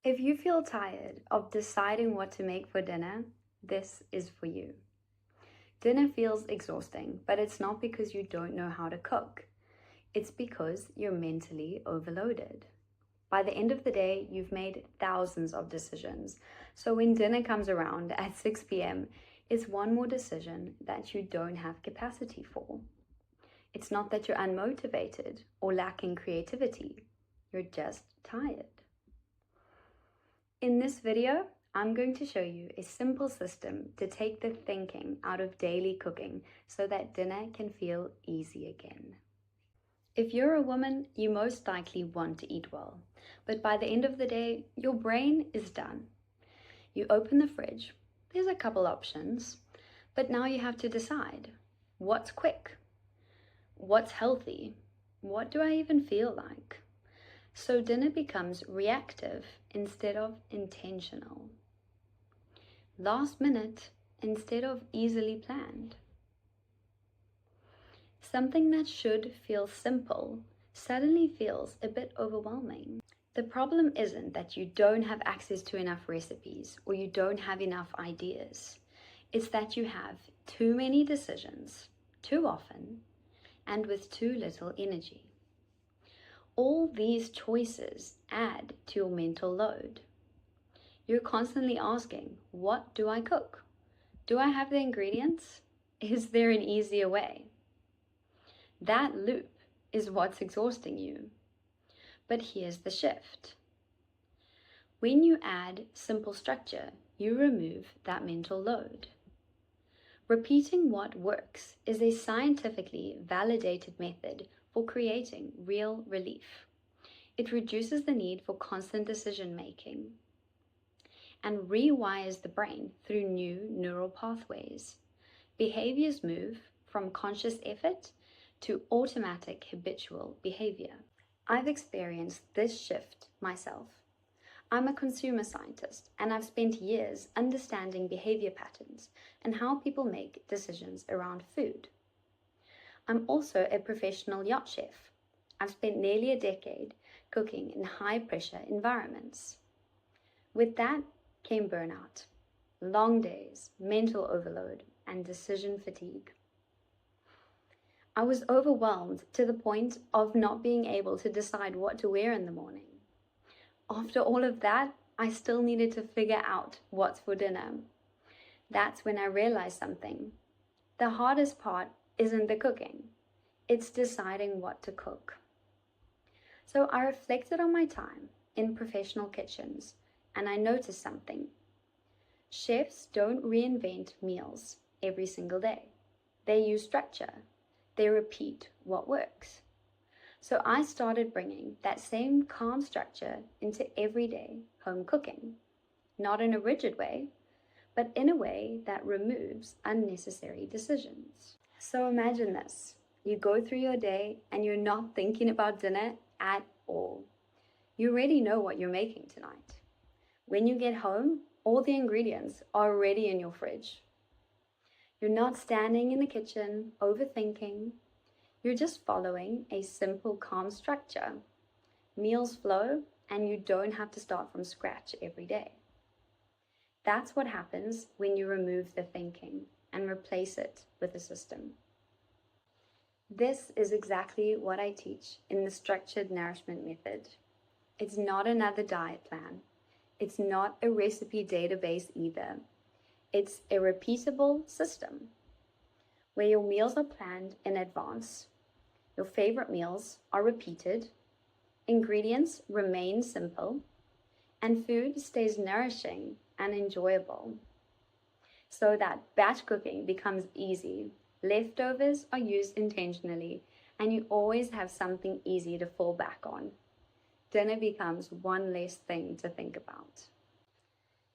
If you feel tired of deciding what to make for dinner, this is for you. Dinner feels exhausting, but it's not because you don't know how to cook. It's because you're mentally overloaded. By the end of the day, you've made thousands of decisions. So when dinner comes around at 6 p.m., it's one more decision that you don't have capacity for. It's not that you're unmotivated or lacking creativity. You're just tired. In this video, I'm going to show you a simple system to take the thinking out of daily cooking so that dinner can feel easy again. If you're a woman, you most likely want to eat well, but by the end of the day, your brain is done. You open the fridge, there's a couple options, but now you have to decide what's quick, what's healthy, what do I even feel like? So dinner becomes reactive instead of intentional. Last minute instead of easily planned. Something that should feel simple suddenly feels a bit overwhelming. The problem isn't that you don't have access to enough recipes or you don't have enough ideas. It's that you have too many decisions, too often, and with too little energy. All these choices add to your mental load. You're constantly asking, what do I cook? Do I have the ingredients? Is there an easier way? That loop is what's exhausting you. But here's the shift. When you add simple structure, you remove that mental load. Repeating what works is a scientifically validated method for creating real relief. It reduces the need for constant decision making and rewires the brain through new neural pathways. Behaviors move from conscious effort to automatic habitual behavior. I've experienced this shift myself. I'm a consumer scientist and I've spent years understanding behavior patterns and how people make decisions around food. I'm also a professional yacht chef. I've spent nearly a decade cooking in high-pressure environments. With that came burnout, long days, mental overload, and decision fatigue. I was overwhelmed to the point of not being able to decide what to wear in the morning. After all of that, I still needed to figure out what's for dinner. That's when I realized something. The hardest part isn't the cooking, it's deciding what to cook. So I reflected on my time in professional kitchens and I noticed something. Chefs don't reinvent meals every single day. They use structure. They repeat what works. So I started bringing that same calm structure into everyday home cooking, not in a rigid way, but in a way that removes unnecessary decisions. So imagine this. You go through your day and you're not thinking about dinner at all. You already know what you're making tonight. When you get home, all the ingredients are already in your fridge. You're not standing in the kitchen overthinking. You're just following a simple, calm structure. Meals flow, and you don't have to start from scratch every day. That's what happens when you remove the thinking and replace it with a system. This is exactly what I teach in the structured nourishment method. It's not another diet plan. It's not a recipe database either. It's a repeatable system where your meals are planned in advance. Your favorite meals are repeated, ingredients remain simple, and food stays nourishing and enjoyable. So that batch cooking becomes easy, leftovers are used intentionally, and you always have something easy to fall back on. Dinner becomes one less thing to think about.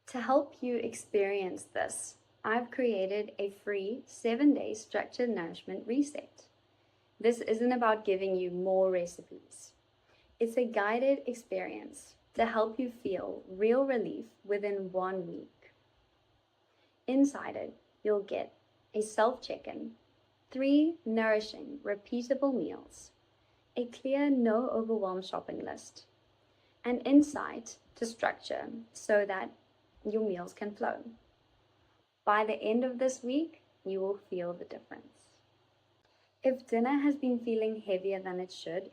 To help you experience this, I've created a free 7-day structured nourishment reset. This isn't about giving you more recipes. It's a guided experience to help you feel real relief within 1 week. Inside it, you'll get a self-check-in, 3 nourishing, repeatable meals, a clear no-overwhelm shopping list, an insight to structure so that your meals can flow. By the end of this week, you will feel the difference. If dinner has been feeling heavier than it should,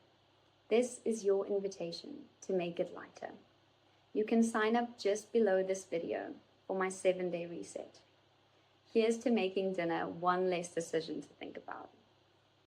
this is your invitation to make it lighter. You can sign up just below this video for my 7-day reset. Here's to making dinner one less decision to think about.